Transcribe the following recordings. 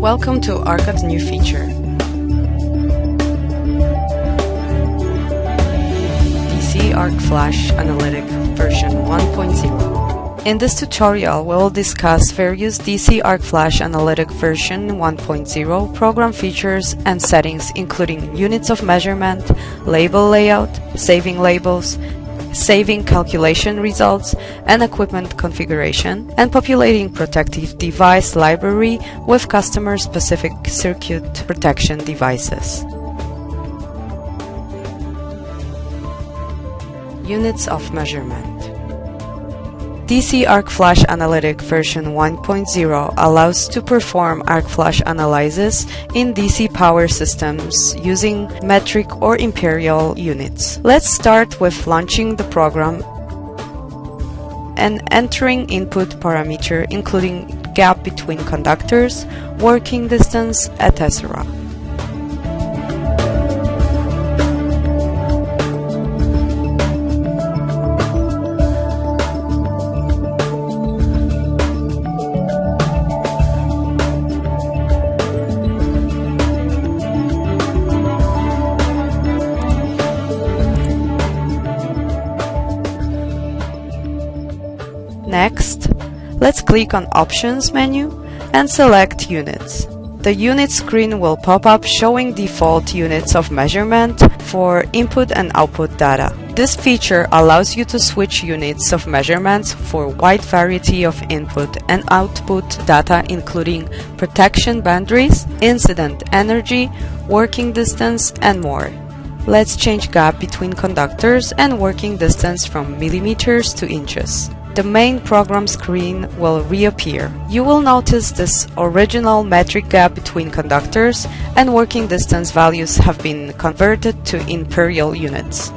Welcome to ARCA's new feature, DC Arc Flash Analytic version 1.0. In this tutorial, we will discuss various DC Arc Flash Analytic version 1.0 program features and settings, including units of measurement, label layout, saving labels, saving calculation results and equipment configuration, and populating protective device library with customer-specific circuit protection devices. Units of measurement. DC Arc Flash Analytic version 1.0 allows to perform arc flash analysis in DC power systems using metric or imperial units. Let's start with launching the program and entering input parameter including gap between conductors, working distance, etc. Next, let's click on Options menu and select Units. The Unit screen will pop up showing default units of measurement for input and output data. This feature allows you to switch units of measurements for a wide variety of input and output data including protection boundaries, incident energy, working distance, and more. Let's change gap between conductors and working distance from millimeters to inches. The main program screen will reappear. You will notice this original metric gap between conductors and working distance values have been converted to imperial units.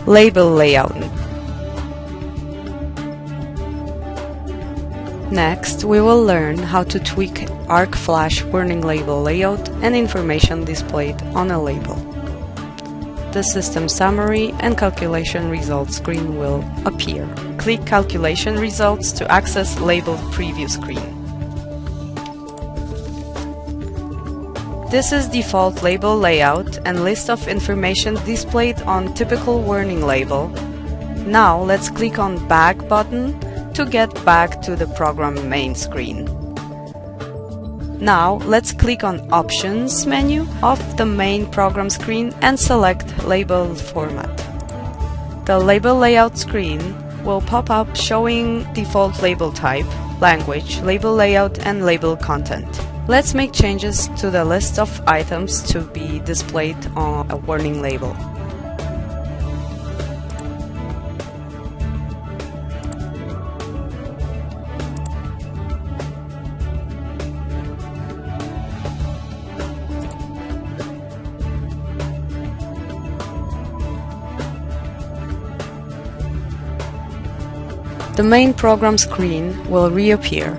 Label layout. Next, we will learn how to tweak arc flash warning label layout and information displayed on a label. The system summary and calculation results screen will appear. Click Calculation Results to access Label Preview screen. This is default label layout and list of information displayed on typical warning label. Now let's click on Back button to get back to the program main screen. Now let's click on Options menu of the main program screen and select Label Format. The label layout screen will pop up showing default label type, language, label layout, and label content. Let's make changes to the list of items to be displayed on a warning label. The main program screen will reappear.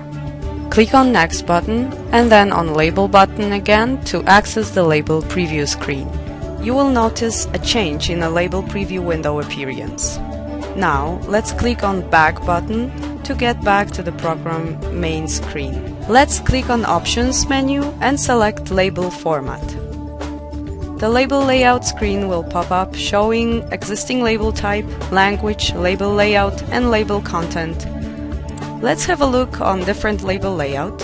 Click on Next button and then on Label button again to access the Label Preview screen. You will notice a change in the Label Preview window appearance. Now let's click on Back button to get back to the program main screen. Let's click on Options menu and select Label Format. The label layout screen will pop up showing existing label type, language, label layout, and label content. Let's have a look on different label layout.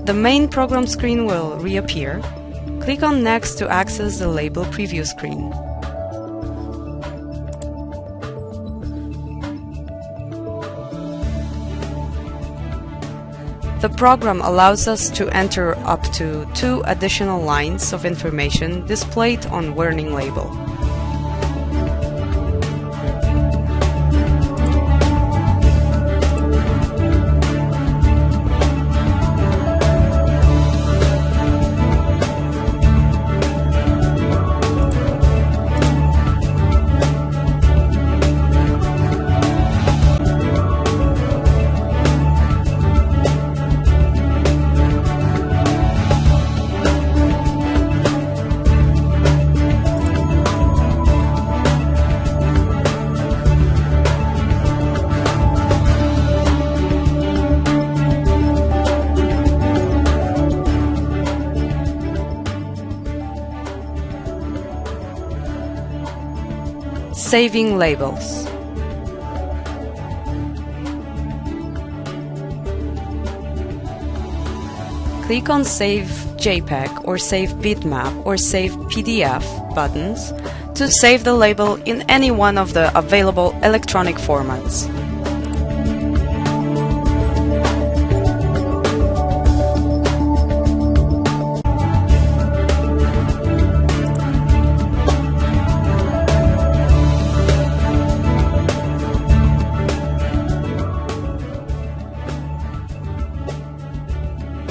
The main program screen will reappear. Click on Next to access the label preview screen. The program allows us to enter up to 2 additional lines of information displayed on warning label. Saving labels. Click on Save JPEG or Save Bitmap or Save PDF buttons to save the label in any one of the available electronic formats.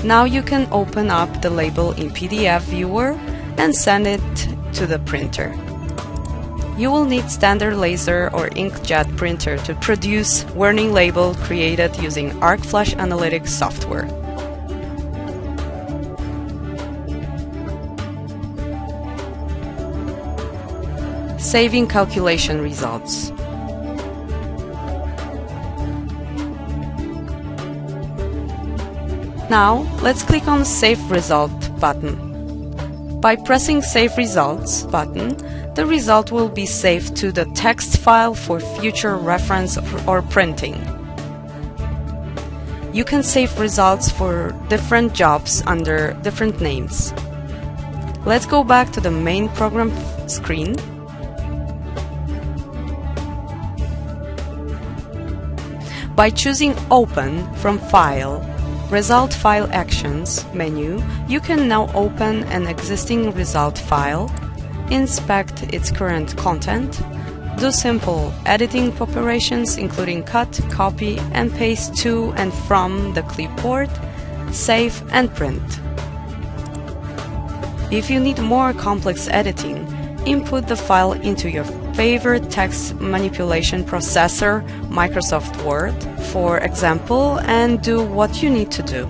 Now you can open up the label in PDF Viewer and send it to the printer. You will need standard laser or inkjet printer to produce warning label created using Arc Flash Analytics software. Saving calculation results. Now, let's click on Save Result button. By pressing Save Results button, the result will be saved to the text file for future reference or printing. You can save results for different jobs under different names. Let's go back to the main program screen. By choosing Open from File, Result File Actions menu, you can now open an existing result file, inspect its current content, do simple editing operations including cut, copy and paste to and from the clipboard, save and print. If you need more complex editing, input the file into your favorite text manipulation processor, Microsoft Word, for example, and do what you need to do.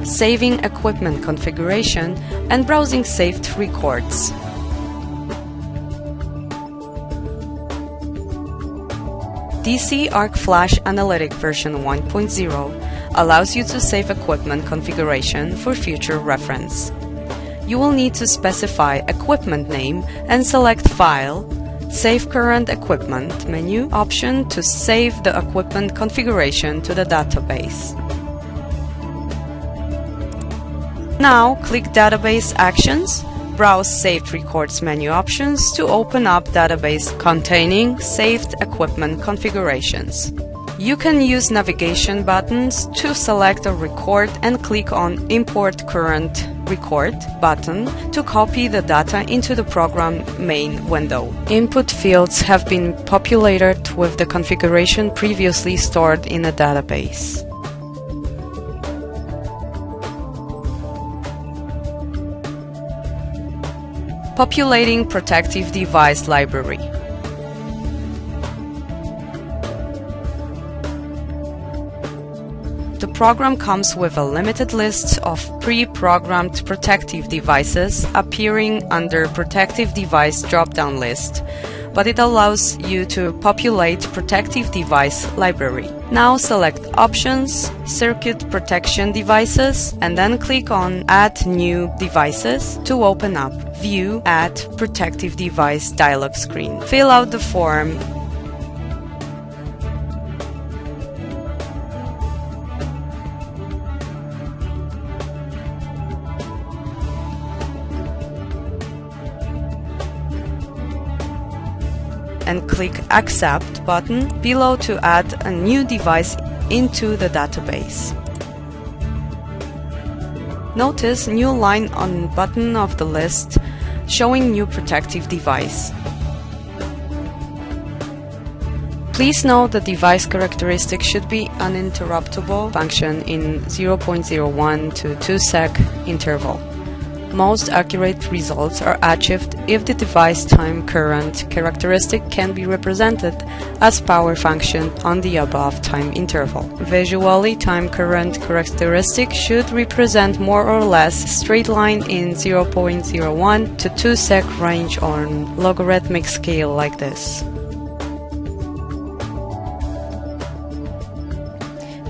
Saving equipment configuration and browsing saved records. DC Arc Flash Analytic version 1.0 allows you to save equipment configuration for future reference. You will need to specify equipment name and select File, Save Current Equipment menu option to save the equipment configuration to the database. Now click Database Actions, browse Saved Records menu options to open up database containing saved equipment configurations. You can use navigation buttons to select a record and click on Import Current Record button to copy the data into the program main window. Input fields have been populated with the configuration previously stored in a database. Populating Protective Device Library. The program comes with a limited list of pre-programmed protective devices appearing under Protective Device drop-down list, but it allows you to populate Protective Device Library. Now select Options, Circuit Protection Devices, and then click on Add New Devices to open up View Add Protective Device dialog screen. Fill out the form and click Accept button below to add a new device into the database. Notice new line on button of the list showing new protective device. Please note the device characteristic should be uninterruptible function in 0.01 to 2 sec interval. Most accurate results are achieved if the device time current characteristic can be represented as power function on the above time interval. Visually, time current characteristic should represent more or less straight line in 0.01 to 2 sec range on logarithmic scale like this.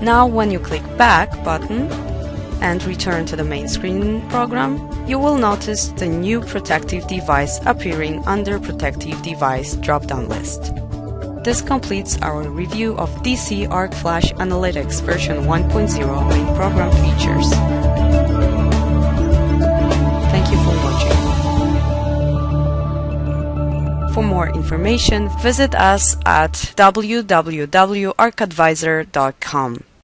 Now when you click Back button, and return to the main screen program, you will notice the new protective device appearing under Protective Device drop-down list. This completes our review of DC Arc Flash Analytics version 1.0 main program features. Thank you for watching. For more information, visit us at www.arcadvisor.com.